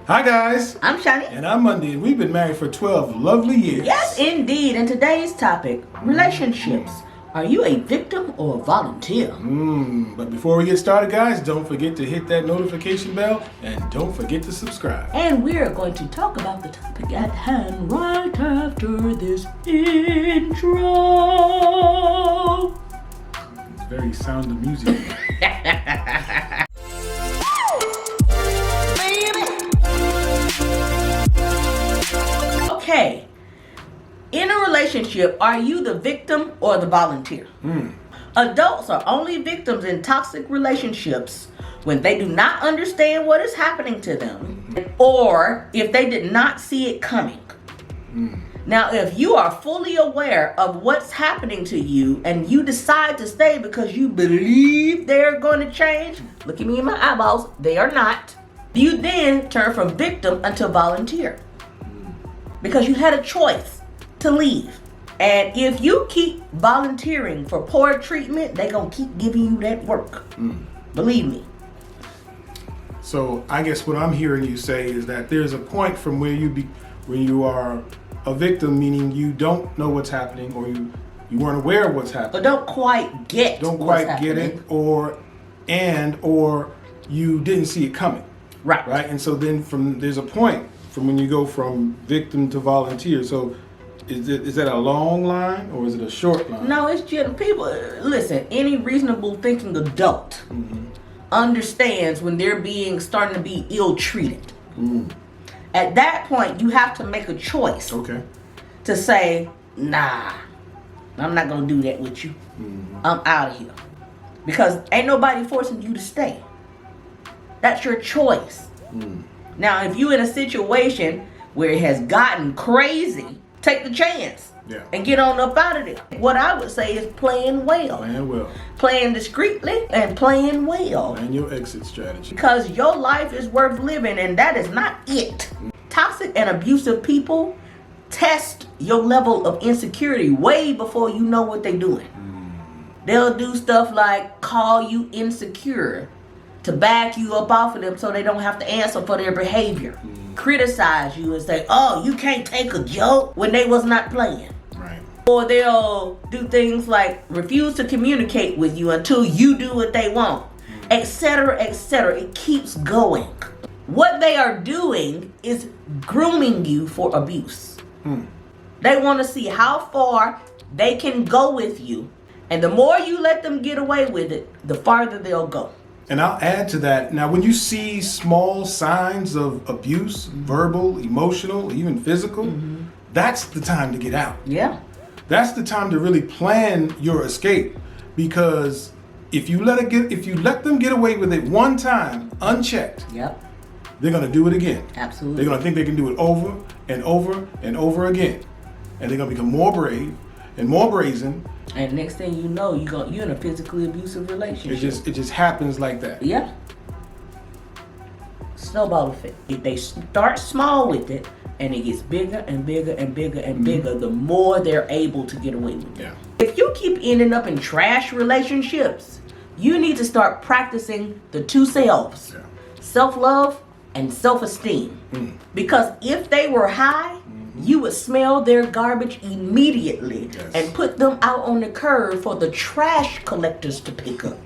Hi guys, I'm Shauni. and I'm Mondi, and we've been married for 12 lovely years. Yes, indeed. And today's topic, relationships. Are you a victim or a volunteer? But before we get started, guys, don't forget to hit that notification bell, and don't forget to subscribe. And we're going to talk about the topic at hand right after this intro. It's very Sound of Music. Okay, in a relationship, are you the victim or the volunteer? Adults are only victims in toxic relationships when they do not understand what is happening to them or if they did not see it coming. Now, if you are fully aware of what's happening to you and you decide to stay because you believe they're going to change, look at me in my eyeballs, they are not. You then turn from victim until volunteer. Because you had a choice to leave. And if you keep volunteering for poor treatment, they're going to keep giving you that work. Believe me. So I guess what I'm hearing you say is that there's a point from where you are a victim, meaning you don't know what's happening, or you weren't aware of what's happening. But don't quite get it, or you didn't see it coming. Right. And so then there's a point from when you go from victim to volunteer. So is that a long line or is it a short line? No, it's just people. Listen, any reasonable thinking adult understands when they're starting to be ill-treated. At that point, you have to make a choice. Okay. To say, nah, I'm not going to do that with you. I'm out of here. Because ain't nobody forcing you to stay. That's your choice. Now, if you're in a situation where it has gotten crazy, take the chance and get on up out of there. What I would say is playing well. Playing discreetly and playing well. And your exit strategy. Because your life is worth living, and that is not it. Toxic and abusive people test your level of insecurity way before you know what they're doing. They'll do stuff like call you insecure to back you up off of them so they don't have to answer for their behavior. Criticize you and say, oh, you can't take a joke when they was not playing. Right. Or they'll do things like refuse to communicate with you until you do what they want, etc., etc. It keeps going. What they are doing is grooming you for abuse. They want to see how far they can go with you. And the more you let them get away with it, the farther they'll go. And I'll add to that. Now, when you see small signs of abuse, verbal, emotional, even physical, that's the time to get out. Yeah. That's the time to really plan your escape. Because if you let them get away with it one time, unchecked, they're going to do it again. Absolutely. They're going to think they can do it over and over and over again. And they're going to become more brave and more brazen. And next thing you know, you're in a physically abusive relationship. It just happens like that. Yeah. Snowball effect. If they start small with it, and it gets bigger and bigger and bigger and bigger, the more they're able to get away with it. Yeah. If you keep ending up in trash relationships, you need to start practicing the two selves. Yeah. Self-love and self-esteem. Because if they were high, you would smell their garbage immediately and put them out on the curb for the trash collectors to pick up.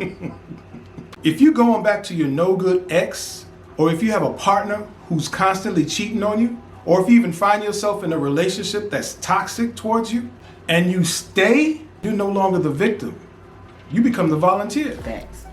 If you're going back to your no good ex, or if you have a partner who's constantly cheating on you, or if you even find yourself in a relationship that's toxic towards you, and you stay, you're no longer the victim. You become the volunteer. Thanks.